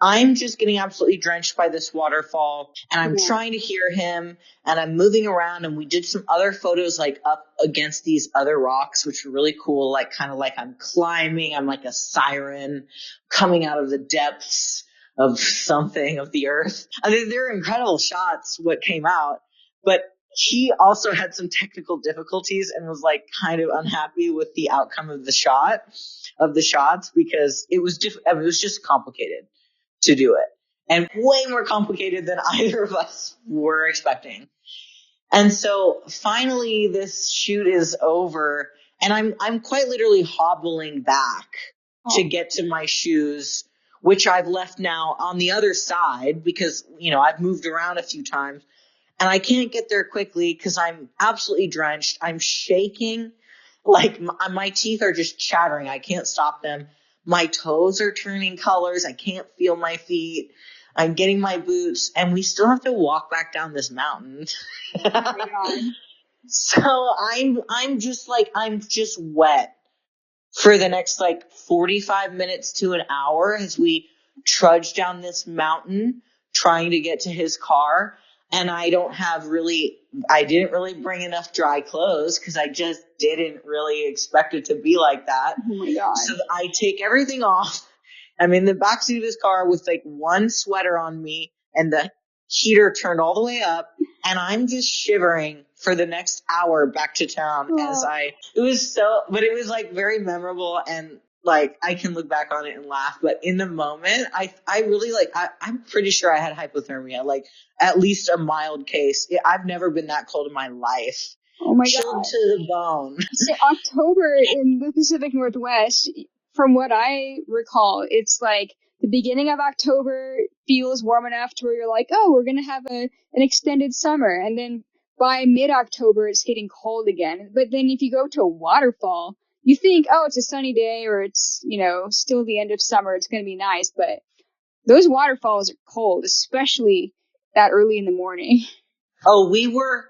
I'm just getting absolutely drenched by this waterfall and I'm trying to hear him and I'm moving around, and we did some other photos like up against these other rocks, which were really cool. Like kind of like I'm climbing, I'm like a siren coming out of the depths of something of the earth. I mean, they're incredible shots, what came out, but he also had some technical difficulties and was like kind of unhappy with the outcome of the shots because it was it was just complicated to do it, and way more complicated than either of us were expecting. And so finally this shoot is over and I'm quite literally hobbling back to get to my shoes, which I've left now on the other side because, I've moved around a few times and I can't get there quickly because I'm absolutely drenched. I'm shaking. Like my teeth are just chattering. I can't stop them. My toes are turning colors. I can't feel my feet. I'm getting my boots and we still have to walk back down this mountain. Oh my God. So I'm just wet for the next like 45 minutes to an hour as we trudge down this mountain trying to get to his car. And I didn't really bring enough dry clothes because I just didn't really expect it to be like that. Oh my God. So I take everything off. I'm in the backseat of his car with like one sweater on me and the heater turned all the way up. And I'm just shivering for the next hour back to town but it was like very memorable and like I can look back on it and laugh, but in the moment, I really I'm pretty sure I had hypothermia, like at least a mild case. I've never been that cold in my life. Oh my Chilled God. to the bone. So October in the Pacific Northwest, from what I recall, it's like the beginning of October feels warm enough to where you're like, oh, we're going to have an extended summer. And then by mid-October, it's getting cold again. But then if you go to a waterfall, you think, oh, it's a sunny day or it's, still the end of summer. It's going to be nice. But those waterfalls are cold, especially that early in the morning. Oh, we were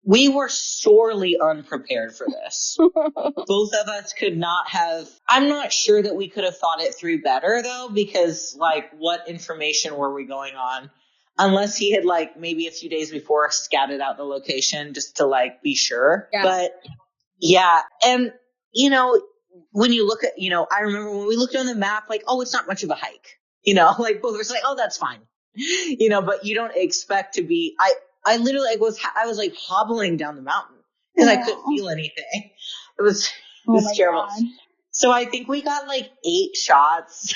we were sorely unprepared for this. Both of us could not have, I'm not sure that we could have thought it through better though, because like what information were we going on? Unless he had like maybe a few days before scouted out the location just to like be sure. Yeah. But yeah. And you know, when you look at, you know, I remember when we looked on the map, like, oh, it's not much of a hike, you know, like both of us like, oh, that's fine. You know, but you don't expect to be, I literally I was like hobbling down the mountain because I couldn't feel anything. It was terrible. God. So I think we got like 8 shots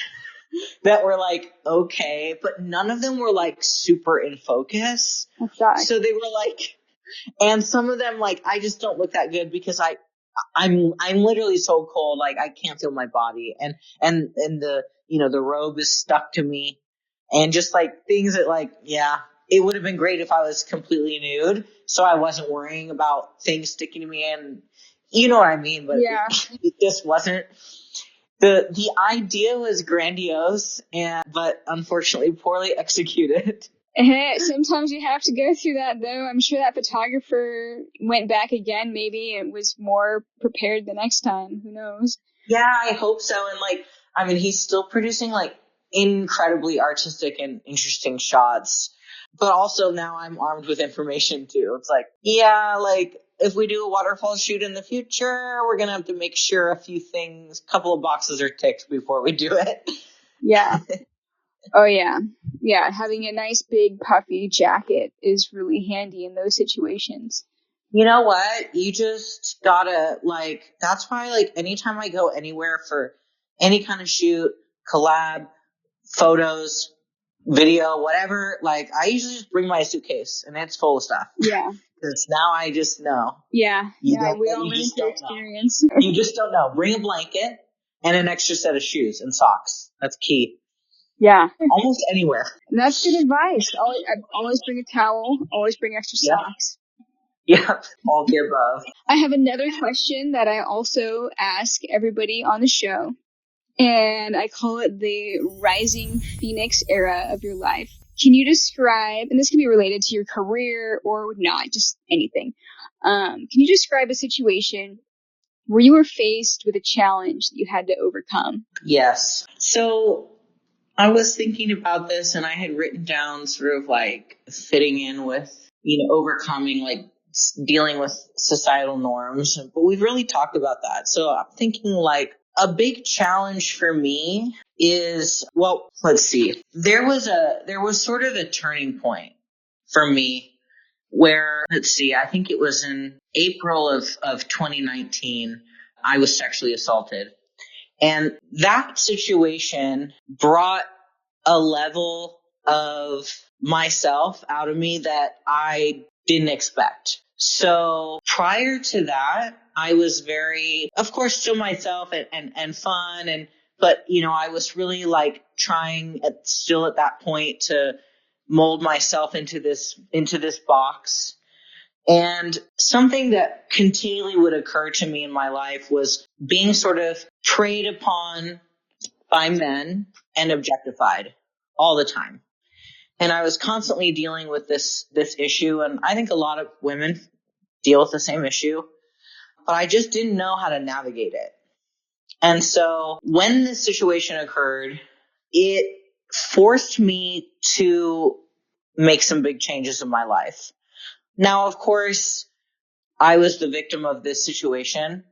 that were like, okay, but none of them were like super in focus. That sucks. So they were like, and some of them, like, I just don't look that good because I'm literally so cold. Like I can't feel my body and the, you know, the robe is stuck to me and just like things that like, yeah, it would have been great if I was completely nude. So I wasn't worrying about things sticking to me and you know what I mean? But yeah, it just wasn't. The idea was grandiose but unfortunately poorly executed. Sometimes you have to go through that, though. I'm sure that photographer went back again, maybe, and was more prepared the next time. Who knows? Yeah, I hope so. And like, I mean, he's still producing like incredibly artistic and interesting shots. But also now I'm armed with information too. It's like, yeah, like if we do a waterfall shoot in the future, we're going to have to make sure a couple of boxes are ticked before we do it. Yeah. Oh, yeah. Yeah, having a nice big puffy jacket is really handy in those situations. You know what? You just gotta, like, that's why, like, anytime I go anywhere for any kind of shoot, collab, photos, video, whatever, like, I usually just bring my suitcase and it's full of stuff. Yeah. Because now I just know. Yeah. We all learn through experience. You just don't know. Bring a blanket and an extra set of shoes and socks. That's key. Yeah. Almost anywhere. And that's good advice. Always bring a towel. Always bring extra socks. Yep. All the above. I have another question that I also ask everybody on the show. And I call it the rising phoenix era of your life. Can you describe, and this can be related to your career or not, just anything. Can you describe a situation where you were faced with a challenge that you had to overcome? Yes. So I was thinking about this and I had written down sort of like fitting in with, you know, overcoming, like dealing with societal norms, but we've really talked about that. So I'm thinking like a big challenge for me is, well, let's see. There was sort of a turning point for me where, let's see, I think it was in April of 2019, I was sexually assaulted. And that situation brought a level of myself out of me that I didn't expect. So prior to that, I was very, of course, still myself and fun. But, you know, I was really like trying still at that point to mold myself into this box. And something that continually would occur to me in my life was being sort of preyed upon by men and objectified all the time. And I was constantly dealing with this issue. And I think a lot of women deal with the same issue, but I just didn't know how to navigate it. And so when this situation occurred, it forced me to make some big changes in my life. Now, of course, I was the victim of this situation,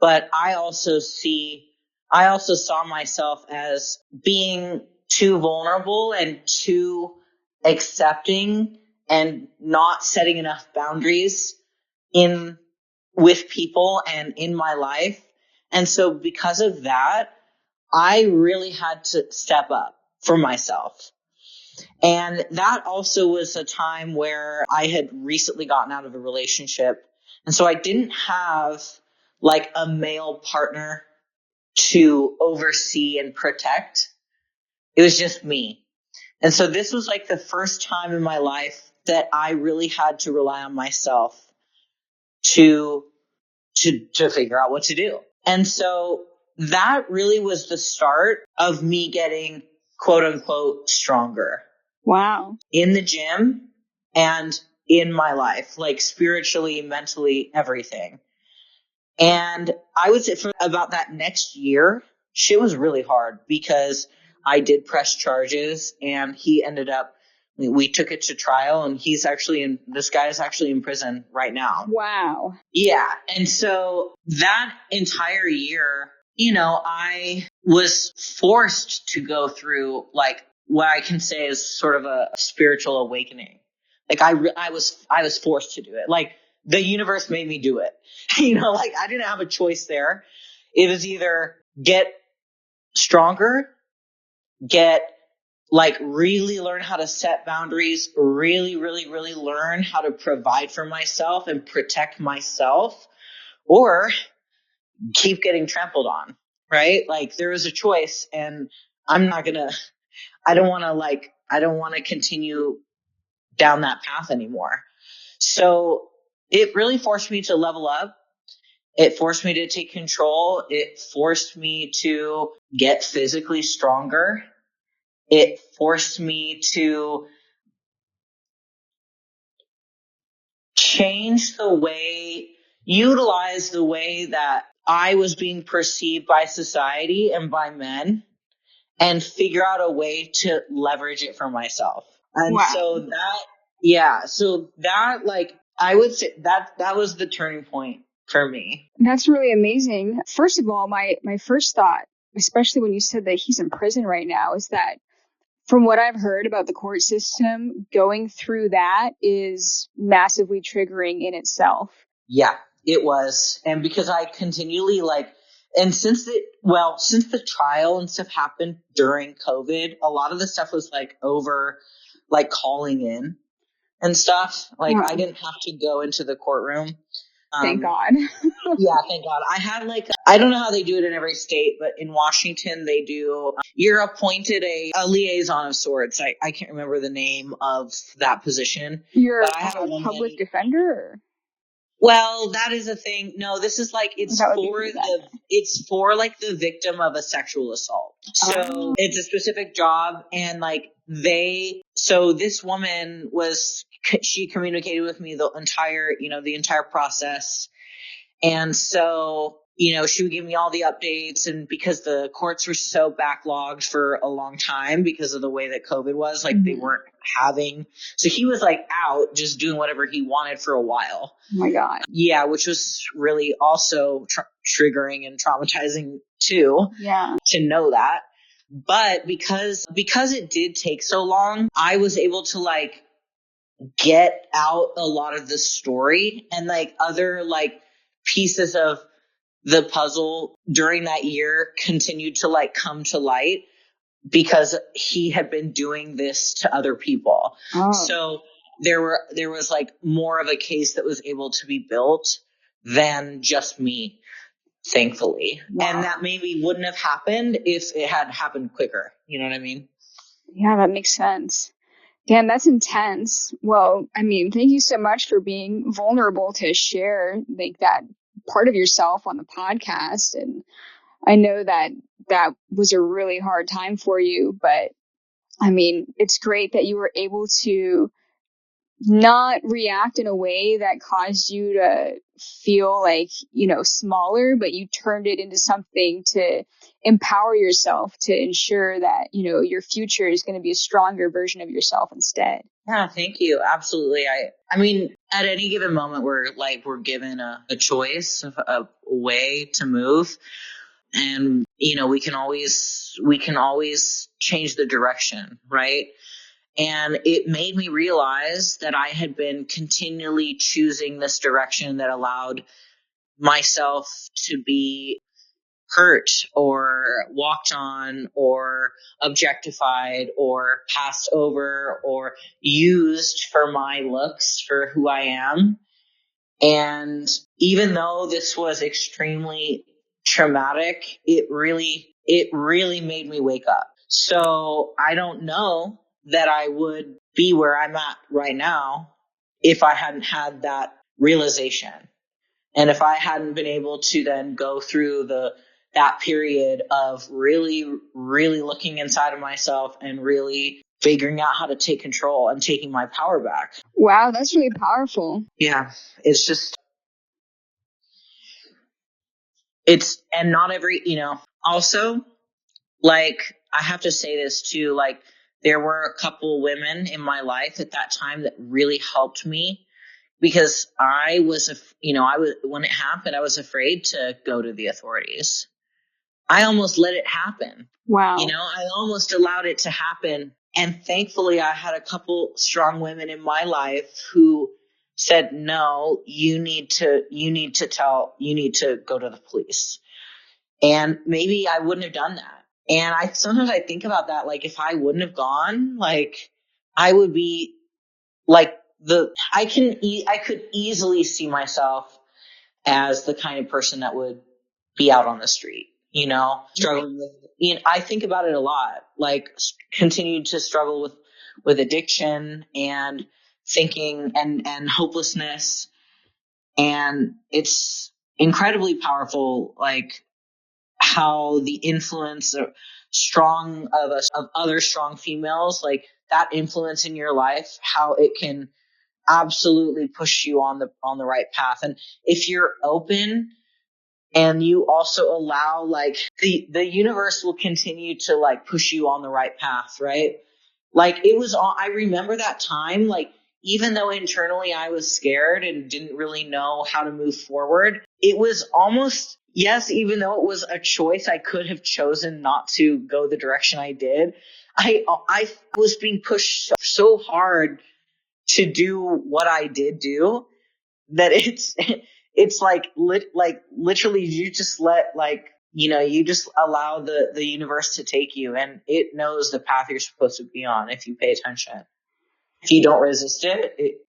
but I also saw myself as being too vulnerable and too accepting and not setting enough boundaries with people and in my life. And so because of that, I really had to step up for myself. And that also was a time where I had recently gotten out of a relationship. And so I didn't have like a male partner to oversee and protect. It was just me. And so this was like the first time in my life that I really had to rely on myself to figure out what to do. And so that really was the start of me getting quote unquote stronger. Wow. In the gym and in my life, like spiritually, mentally, everything. And I would say for about that next year, shit was really hard because I did press charges and he ended up, we took it to trial and this guy is actually in prison right now. Wow. Yeah. And so that entire year, I was forced to go through like what I can say is sort of a spiritual awakening. Like I was forced to do it. Like the universe made me do it. Like I didn't have a choice there. It was either get stronger, get like really learn how to set boundaries, really, really, really learn how to provide for myself and protect myself, or keep getting trampled on, right? Like there was a choice and I don't want to continue down that path anymore. So it really forced me to level up. It forced me to take control. It forced me to get physically stronger. It forced me to utilize the way that I was being perceived by society and by men, and figure out a way to leverage it for myself. And Wow. so that like, I would say that was the turning point for me. That's really amazing. First of all, my first thought, especially when you said that he's in prison right now, is that from what I've heard about the court system, going through that is massively triggering in itself. Yeah, it was. And because I continually and since the trial and stuff happened during COVID, a lot of the stuff was like over, like calling in and stuff. Like I didn't have to go into the courtroom. Thank God. Yeah, thank God. I had I don't know how they do it in every state, but in Washington they do. You're appointed a liaison of sorts. I can't remember the name of that position. You're but I had a public defender? Or? Well, that is a thing. No, this is it's for like the victim of a sexual assault. So it's a specific job, and so this woman she communicated with me the entire process. And so, she would give me all the updates, and because the courts were so backlogged for a long time because of the way that COVID was, they weren't so he was out just doing whatever he wanted for a while. Oh my God. Yeah, which was really also triggering and traumatizing too. Yeah. To know that. But because it did take so long, I was able to get out a lot of the story and other pieces of the puzzle during that year continued to come to light because he had been doing this to other people. So there was more of a case that was able to be built than just me, thankfully. And that maybe wouldn't have happened if it had happened quicker. You know what I mean? Yeah, that makes sense. Damn, that's intense. Well, I mean, thank you so much for being vulnerable to share that part of yourself on the podcast. And I know that was a really hard time for you, but I mean, it's great that you were able to not react in a way that caused you to feel smaller, but you turned it into something to empower yourself to ensure that, your future is going to be a stronger version of yourself instead. Yeah, thank you. Absolutely. I mean, at any given moment, we're given a choice of a way to move. And, we can always change the direction, right? And it made me realize that I had been continually choosing this direction that allowed myself to be hurt or walked on or objectified or passed over or used for my looks for who I am. And even though this was extremely traumatic, it really made me wake up. So I don't know that I would be where I'm at right now if I hadn't had that realization. And if I hadn't been able to then go through that period of really, really looking inside of myself and really figuring out how to take control and taking my power back. Wow, that's really powerful. Yeah, and not every, also, like, I have to say this too, like, there were a couple women in my life at that time that really helped me, because when it happened, I was afraid to go to the authorities. I almost let it happen. Wow. I almost allowed it to happen. And thankfully, I had a couple strong women in my life who said, no, you need to go to the police. And maybe I wouldn't have done that. And sometimes I think about that. Like, if I wouldn't have gone, like, I would be like I could easily see myself as the kind of person that would be out on the street, struggling with, I think about it a lot, like, continue to struggle with addiction and thinking and hopelessness. And it's incredibly powerful, like, how the influence of other strong females, like, that influence in your life, how it can absolutely push you on the right path. And if you're open and you also allow, like, the universe will continue to, like, push you on the right path, right? Like, I remember that time, like, even though internally I was scared and didn't really know how to move forward, it was almost, yes, even though it was a choice, I could have chosen not to go the direction I did. I was being pushed so hard to do what I did do, that it's like literally you just let, like, you just allow the universe to take you, and it knows the path you're supposed to be on if you pay attention. If you don't resist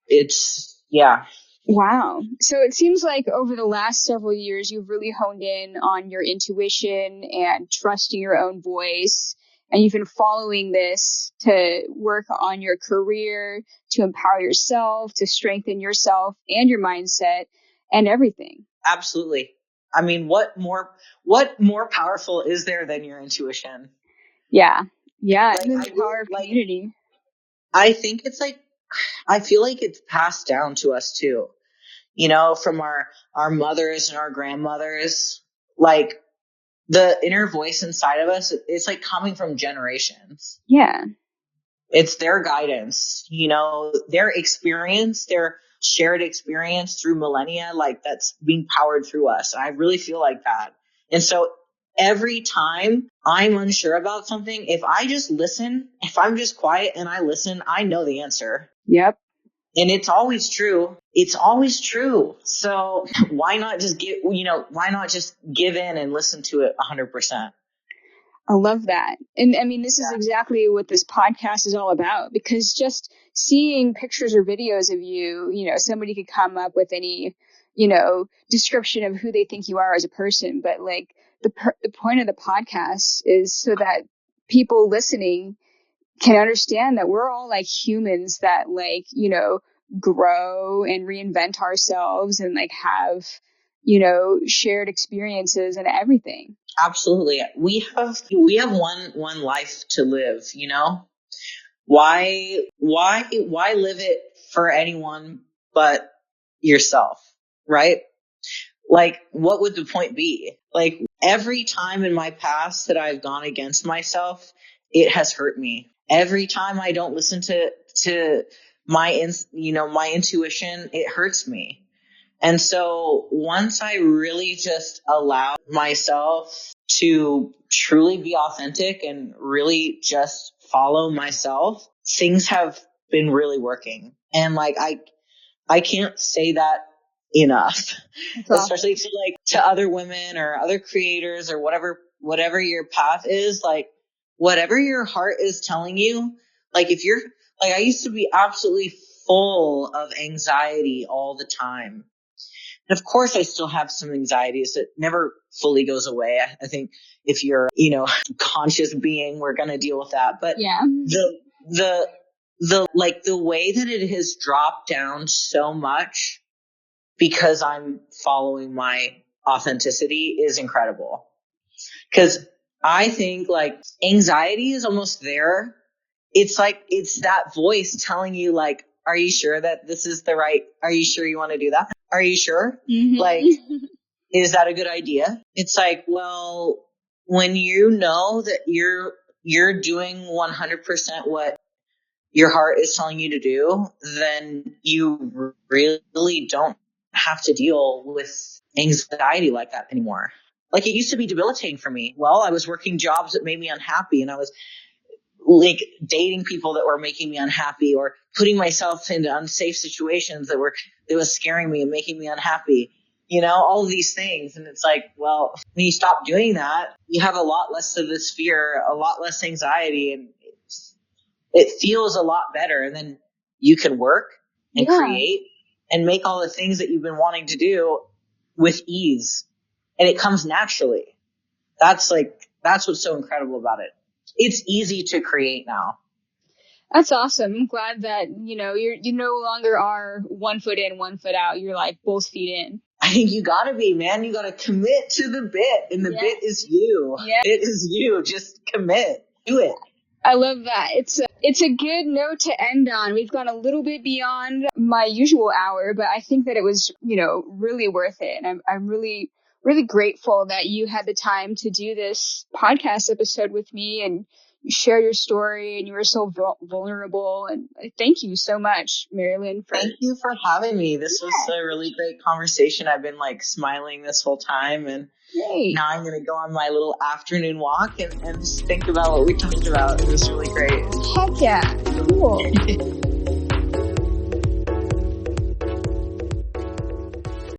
it's yeah. Wow. So it seems like over the last several years, you've really honed in on your intuition and trusting your own voice. And you've been following this to work on your career, to empower yourself, to strengthen yourself and your mindset and everything. Absolutely. I mean, what more powerful is there than your intuition? Yeah. Yeah. Like, And the power of community. I think it's like, I feel like it's passed down to us too, from our mothers and our grandmothers. Like, the inner voice inside of us, it's like coming from generations. Yeah. It's their guidance, their experience, their shared experience through millennia, like, that's being powered through us. And I really feel like that. And so every time I'm unsure about something, if I just listen, if I'm just quiet and I listen, I know the answer. Yep. And it's always true. It's always true. So why not just give in and listen to it 100%? I love that. And I mean, this is exactly what this podcast is all about, because just seeing pictures or videos of you, somebody could come up with any, description of who they think you are as a person. But like the point of the podcast is so that people listening can understand that we're all like humans that, like, grow and reinvent ourselves and like have, shared experiences and everything. Absolutely. We have one life to live, Why live it for anyone but yourself, right? Like, what would the point be? Like, every time in my past that I've gone against myself, it has hurt me. Every time I don't listen to my intuition, it hurts me. And so once I really just allow myself to truly be authentic and really just follow myself, things have been really working. And, like, I can't say that enough, especially to other women or other creators or whatever your path is, like, whatever your heart is telling you. Like, if you're like, I used to be absolutely full of anxiety all the time. And of course, I still have some anxieties that never fully goes away. I think if you're, conscious being, we're going to deal with that. But yeah, the way that it has dropped down so much because I'm following my authenticity is incredible. Because I think, like, anxiety is almost there it's like, it's that voice telling you like, are you sure that this is are you sure you want to do that? Are you sure? Mm-hmm. Like, is that a good idea? It's like, well, when you know that you're doing 100% what your heart is telling you to do, then you really don't have to deal with anxiety like that anymore. Like, it used to be debilitating for me. Well, I was working jobs that made me unhappy, and I was like dating people that were making me unhappy, or putting myself into unsafe situations that was scaring me and making me unhappy. All of these things. And it's like, well, when you stop doing that, you have a lot less of this fear, a lot less anxiety, and it feels a lot better. And then you can work and create and make all the things that you've been wanting to do with ease. And it comes naturally. That's what's so incredible about it. It's easy to create now. That's awesome. I'm glad that, you no longer are 1 foot in, 1 foot out. You're like both feet in. I think you gotta be, man. You gotta commit to the bit, and the bit is you. Yeah. It is you. Just commit. Do it. I love that. It's a good note to end on. We've gone a little bit beyond my usual hour, but I think that it was, really worth it. And I'm really, really grateful that you had the time to do this podcast episode with me, and you shared your story, and you were so vulnerable. And thank you so much, Marilyn. Thank you for having me. This was a really great conversation. I've been like smiling this whole time, and now I'm going to go on my little afternoon walk and just think about what we talked about. It was really great. Heck yeah. Cool.